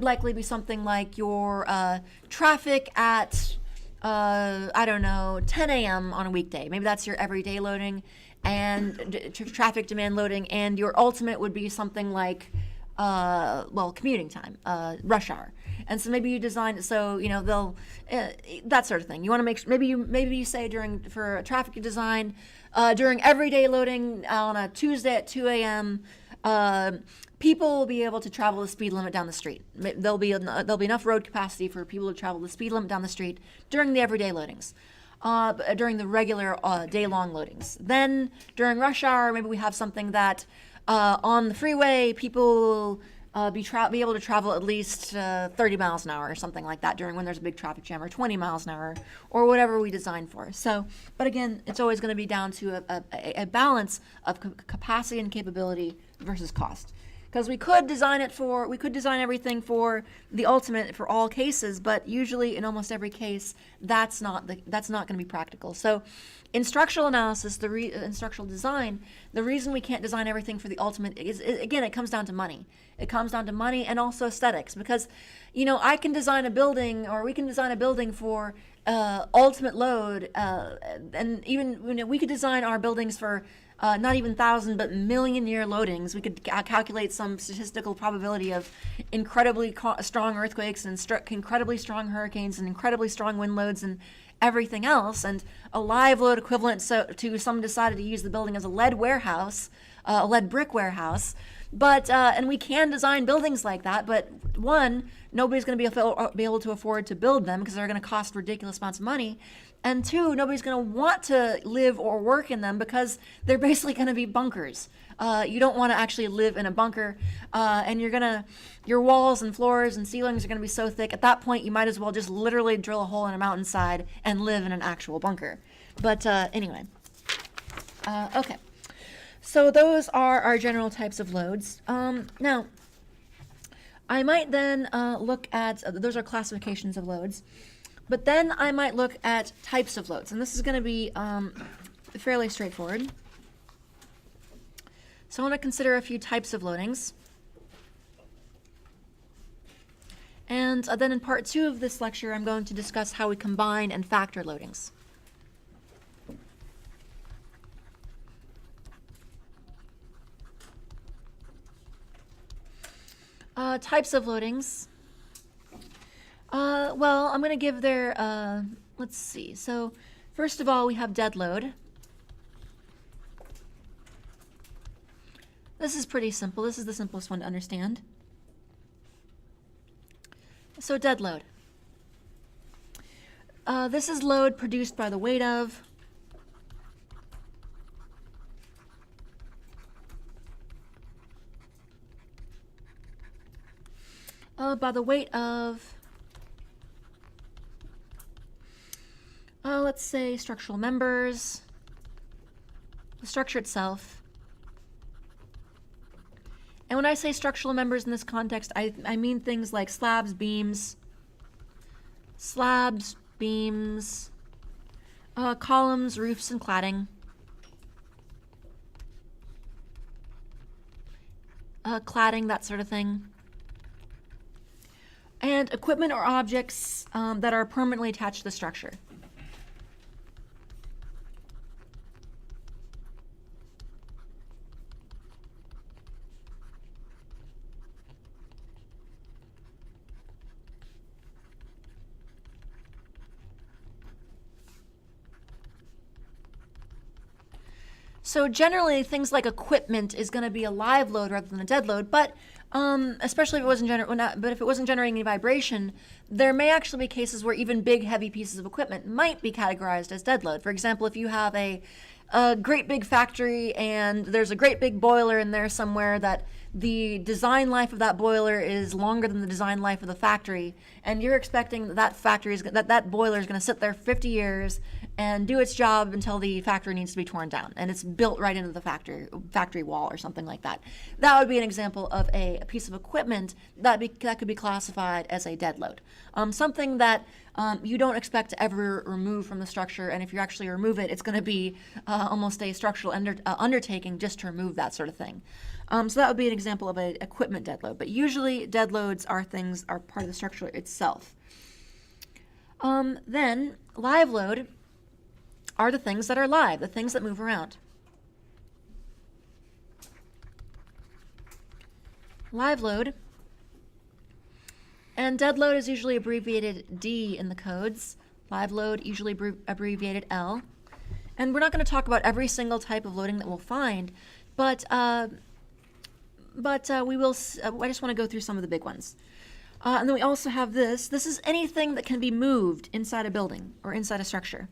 likely be something like your traffic at I don't know, 10 a.m. on a weekday. Maybe that's your everyday loading, and traffic demand loading, and your ultimate would be something like commuting time, rush hour. And so maybe you design it so they'll that sort of thing. You want to make sure, maybe you say for traffic design during everyday loading on a Tuesday at 2 a.m. People will be able to travel the speed limit down the street. There'll be enough road capacity for people to travel the speed limit down the street during the everyday loadings. During the regular day-long loadings. Then during rush hour, maybe we have something that on the freeway, people be able to travel at least 30 miles an hour or something like that when there's a big traffic jam, or 20 miles an hour, or whatever we design for. So, but again, it's always going to be down to a balance of capacity and capability versus cost. Because we could design everything for the ultimate for all cases, but usually in almost every case, that's not going to be practical. So, in structural analysis, in structural design, the reason we can't design everything for the ultimate is, again, it comes down to money. It comes down to money and also aesthetics. Because, I can design a building, or we can design a building for ultimate load, and even we could design our buildings for not even 1,000 but million-year loadings. We could calculate some statistical probability of incredibly strong earthquakes and incredibly strong hurricanes and incredibly strong wind loads and everything else, and a live load equivalent to someone decided to use the building as a lead brick warehouse. But and we can design buildings like that, but one, nobody's going to be able to afford to build them because they're going to cost ridiculous amounts of money. And two, nobody's going to want to live or work in them because they're basically going to be bunkers. You don't want to actually live in a bunker, and your walls and floors and ceilings are going to be so thick. At that point, you might as well just literally drill a hole in a mountainside and live in an actual bunker. But anyway, okay. So those are our general types of loads. Now, I might then look at, those are classifications of loads. But then I might look at types of loads, and this is going to be fairly straightforward. So I want to consider a few types of loadings. And then in part 2 of this lecture, I'm going to discuss how we combine and factor loadings. Types of loadings. Well, I'm going to give their, let's see. So, first of all, we have dead load. This is pretty simple. This is the simplest one to understand. So, dead load. This is load produced by the weight of let's say structural members, the structure itself. And when I say structural members in this context, I mean things like slabs, beams, columns, roofs, and cladding. Cladding, that sort of thing. And equipment or objects that are permanently attached to the structure. So generally, things like equipment is going to be a live load rather than a dead load, but especially if it wasn't if it wasn't generating any vibration, there may actually be cases where even big, heavy pieces of equipment might be categorized as dead load. For example, if you have a great big factory and there's a great big boiler in there somewhere that the design life of that boiler is longer than the design life of the factory, and you're expecting that boiler is going to sit there 50 years and do its job until the factory needs to be torn down and it's built right into the factory wall or something like that. That would be an example of a piece of equipment that could be classified as a dead load. Something that you don't expect to ever remove from the structure, and if you actually remove it, it's going to be almost a structural undertaking just to remove that sort of thing. So that would be an example of an equipment dead load. But usually part of the structure itself. Then live load are the things that are live, the things that move around. Live load. And dead load is usually abbreviated D in the codes. Live load usually abbreviated L. And we're not going to talk about every single type of loading that we'll find, but we will. I just want to go through some of the big ones. And then we also have this. This is anything that can be moved inside a building or inside a structure.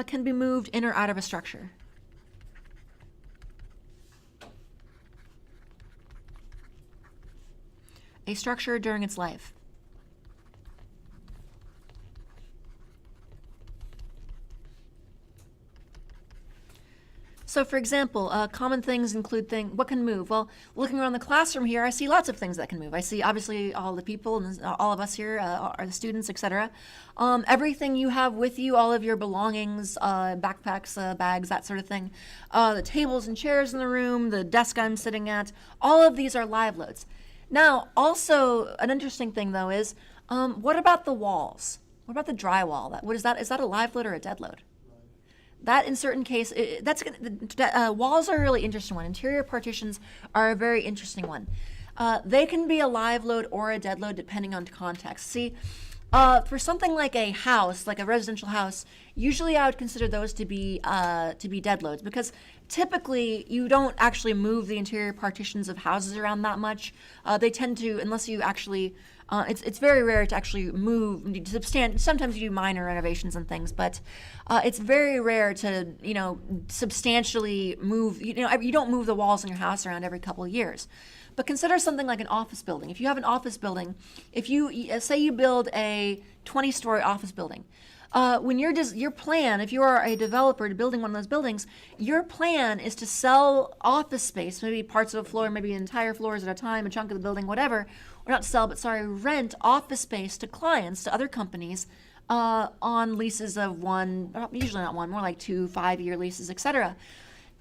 Can be moved in or out of a structure. A structure during its life. So for example, common things include what can move? Well, looking around the classroom here, I see lots of things that can move. I see obviously all the people and all of us here are the students, etc. Everything you have with you, all of your belongings, backpacks, bags, that sort of thing. The tables and chairs in the room, the desk I'm sitting at, all of these are live loads. Now, also an interesting thing though is, what about the walls? What about the drywall? Is that a live load or a dead load? That in certain cases, walls are a really interesting one. Interior partitions are a very interesting one. They can be a live load or a dead load depending on context. See, for something like a house, like a residential house, usually I would consider those to be dead loads because typically you don't actually move the interior partitions of houses around that much. They tend to, unless you actually. It's very rare to actually move. Sometimes you do minor renovations and things, but it's very rare to substantially move. You don't move the walls in your house around every couple of years. But consider something like an office building. If you have an office building, if you say you build a 20-story office building, when your plan, if you are a developer to building one of those buildings, your plan is to sell office space, maybe parts of a floor, maybe entire floors at a time, a chunk of the building, whatever, or not sell, but rent office space to clients, to other companies, on leases of usually not one, more like 2 5-year leases, etc.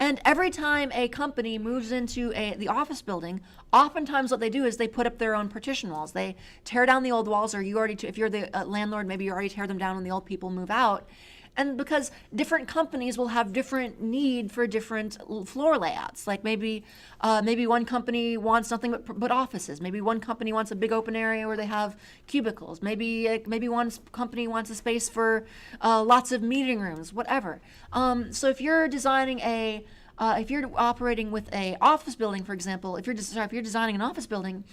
And every time a company moves into the office building, oftentimes what they do is they put up their own partition walls. They tear down the old walls, or if you're the landlord, maybe you already tear them down when the old people move out. And because different companies will have different need for different floor layouts. Like maybe one company wants nothing but offices. Maybe one company wants a big open area where they have cubicles. Maybe one company wants a space for lots of meeting rooms, whatever. So if you're designing if you're operating with a office building, for example, if you're designing an office building,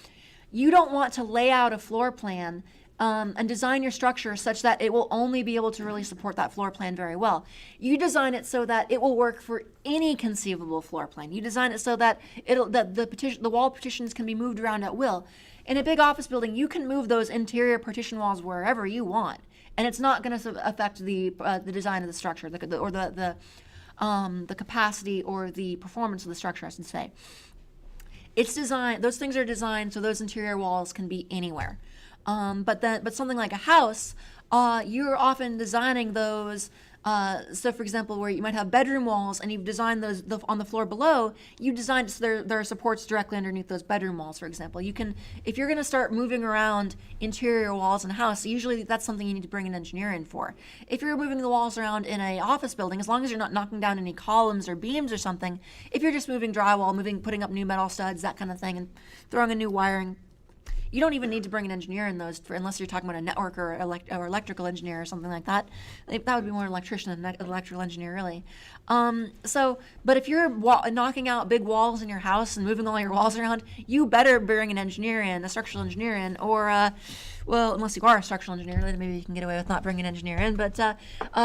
you don't want to lay out a floor plan and design your structure such that it will only be able to really support that floor plan very well. You design it so that it will work for any conceivable floor plan. You design it so that the wall partitions can be moved around at will. In a big office building, you can move those interior partition walls wherever you want, and it's not going to affect the design of the structure, the capacity or the performance of the structure, I should say. It's designed; those things are designed so those interior walls can be anywhere. But something like a house, you're often designing those. So, for example, where you might have bedroom walls, and you've designed those on the floor below. You designed so there are supports directly underneath those bedroom walls. For example, if you're going to start moving around interior walls in a house, usually that's something you need to bring an engineer in for. If you're moving the walls around in an office building, as long as you're not knocking down any columns or beams or something, if you're just moving drywall, putting up new metal studs, that kind of thing, and throwing in new wiring. You don't even need to bring an engineer in those unless you're talking about a network or electrical engineer or something like that. That would be more an electrician than an electrical engineer, really. But if you're knocking out big walls in your house and moving all your walls around, you better bring an engineer in, a structural engineer in, or unless you are a structural engineer, then maybe you can get away with not bringing an engineer in. But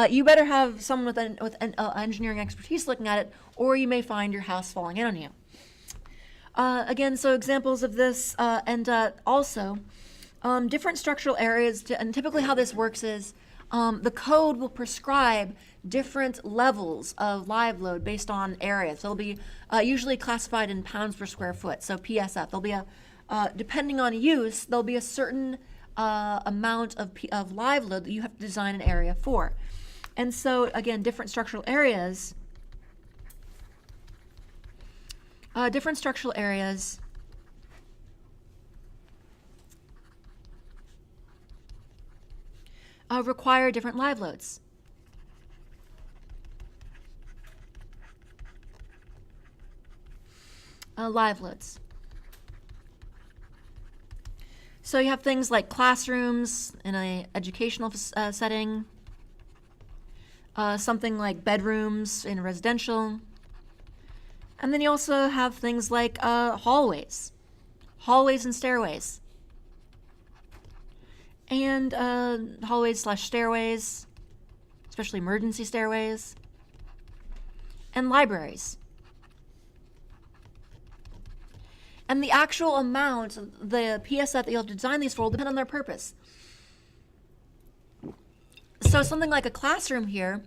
you better have someone with engineering expertise looking at it, or you may find your house falling in on you. Again, so examples of this, and also, Different structural areas, and typically how this works is the code will prescribe different levels of live load based on areas. They'll be usually classified in pounds per square foot, so PSF. There'll be depending on use, there'll be a certain amount of live load that you have to design an area for. And so, again, different structural areas require different live loads. Live loads. So you have things like classrooms in an educational setting, something like bedrooms in residential, and then you also have things like hallways and stairways, and hallways/stairways, especially emergency stairways, and libraries. And the actual amount, the PSF that you'll have to design these for will depend on their purpose. So something like a classroom here,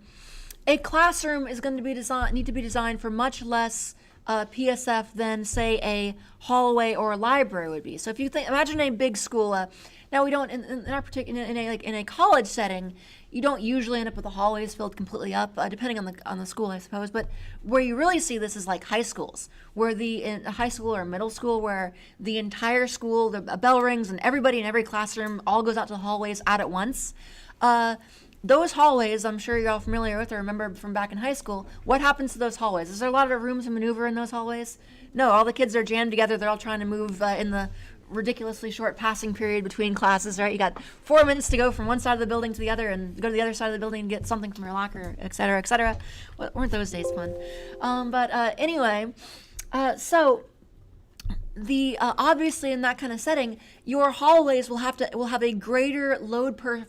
a classroom is going to be need to be designed for much less PSF than, say, a hallway or a library would be. So if you imagine a big school. Now we don't in our particular in a college setting, you don't usually end up with the hallways filled completely up, depending on the school, I suppose. But where you really see this is like high schools, where in a high school or middle school, where the entire school, the bell rings and everybody in every classroom all goes out to the hallways at once. Those hallways, I'm sure you're all familiar with or remember from back in high school. What happens to those hallways? Is there a lot of room to maneuver in those hallways? No, all the kids are jammed together. They're all trying to move in the ridiculously short passing period between classes, right? You got 4 minutes to go from one side of the building to the other and go to the other side of the building and get something from your locker, et cetera, et cetera. Weren't those days fun? Anyway, so the obviously in that kind of setting, your hallways will have a greater load per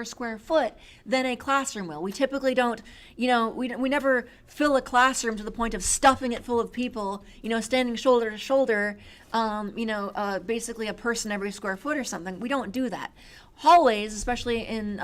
square foot than a classroom will. We typically don't, we never fill a classroom to the point of stuffing it full of people, standing shoulder to shoulder, basically a person every square foot or something. We don't do that. Hallways, especially in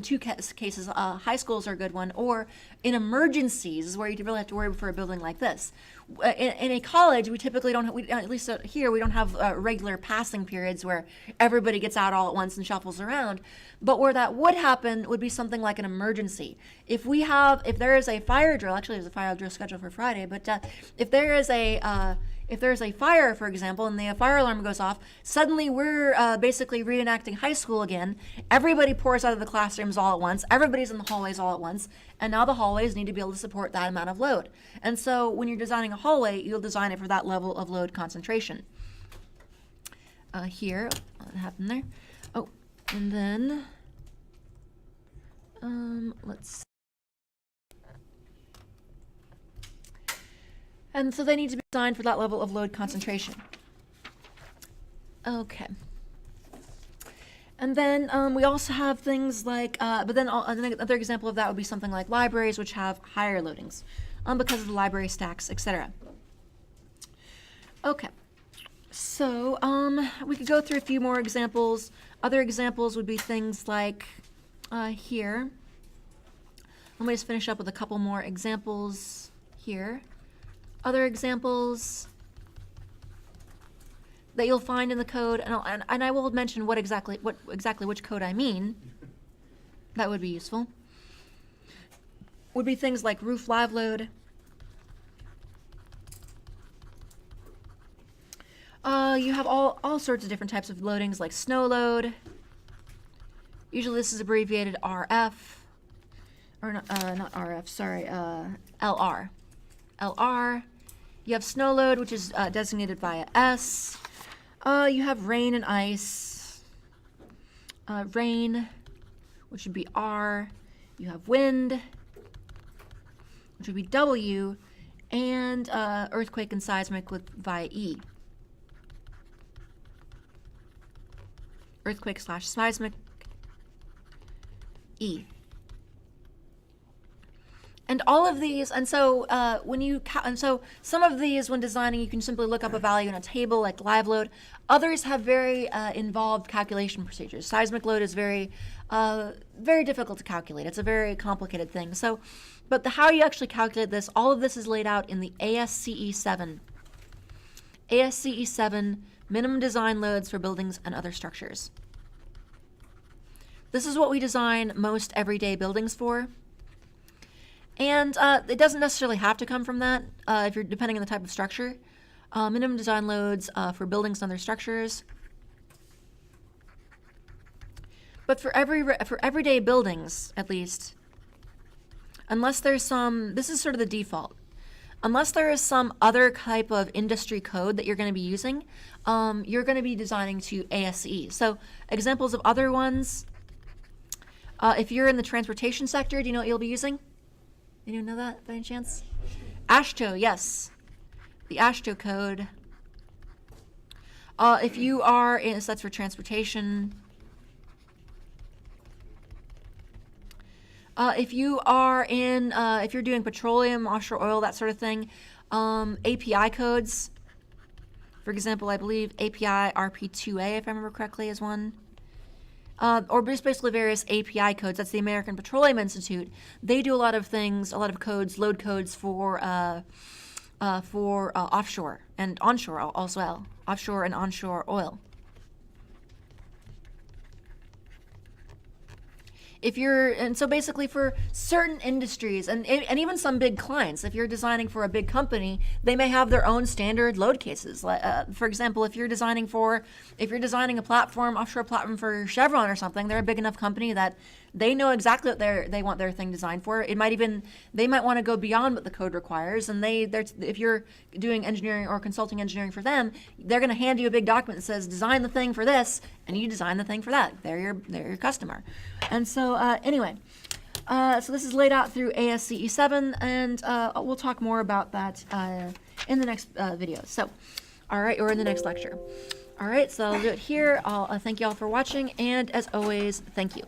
two cases, high schools are a good one, or in emergencies is where you really have to worry for a building like this. In a college, we typically don't have, at least here, we don't have regular passing periods where everybody gets out all at once and shuffles around. But where that would happen would be something like an emergency. If there is a fire drill, actually there's a fire drill scheduled for Friday, but if there is a fire, for example, and the fire alarm goes off, suddenly we're basically reenacting high school again. Everybody pours out of the classrooms all at once. Everybody's in the hallways all at once. And now the hallways need to be able to support that amount of load. And so when you're designing a hallway, you'll design it for that level of load concentration. Here, what happened there? Oh, and then, let's see. And so they need to be designed for that level of load concentration. Okay. And then we also have things like, another example of that would be something like libraries, which have higher loadings because of the library stacks, etc. Okay. So we could go through a few more examples. Other examples would be things like here. Let me just finish up with a couple more examples here. Other examples that you'll find in the code, and I will mention what exactly which code I mean. That would be useful. Would be things like roof live load. You have all sorts of different types of loadings like snow load. Usually this is abbreviated RF, or not RF, sorry, LR. LR. You have snow load, which is designated by a S. You have rain and ice. Rain, which would be R. You have wind, which would be W, and earthquake and seismic via E. Earthquake/seismic, E. And all of these, and so and so some of these, when designing, you can simply look up a value in a table like live load. Others have very involved calculation procedures. Seismic load is very difficult to calculate. It's a very complicated thing. So, but how you actually calculate this, all of this is laid out in the ASCE 7. ASCE 7, minimum design loads for buildings and other structures. This is what we design most everyday buildings for. And it doesn't necessarily have to come from that if you're depending on the type of structure. Minimum design loads for buildings and other structures. But for everyday buildings, at least, unless there's some, this is sort of the default. Unless there is some other type of industry code that you're going to be using, you're going to be designing to ASCE. So examples of other ones, if you're in the transportation sector, do you know what you'll be using? Anyone know that by any chance? AASHTO, yes. The AASHTO code. If you are in, so that's for transportation. If you are in, if you're doing petroleum, offshore oil, that sort of thing, API codes. For example, I believe API RP2A, if I remember correctly, is one. Or just basically various API codes. That's the American Petroleum Institute. They do a lot of things, a lot of codes, load codes for offshore and onshore as well, offshore and onshore oil. And so basically for certain industries and even some big clients, if you're designing for a big company, they may have their own standard load cases. For example, if you're designing a platform, offshore platform for Chevron or something, they're a big enough company that they know exactly what they want their thing designed for. They might want to go beyond what the code requires, and if you're doing engineering or consulting engineering for them, they're going to hand you a big document that says design the thing for this, and you design the thing for that. They're your customer. And so anyway, so this is laid out through ASCE 7, and we'll talk more about that in the next video. So, all right, or in the next lecture. All right, so I'll do it here. I'll thank you all for watching, and as always, thank you.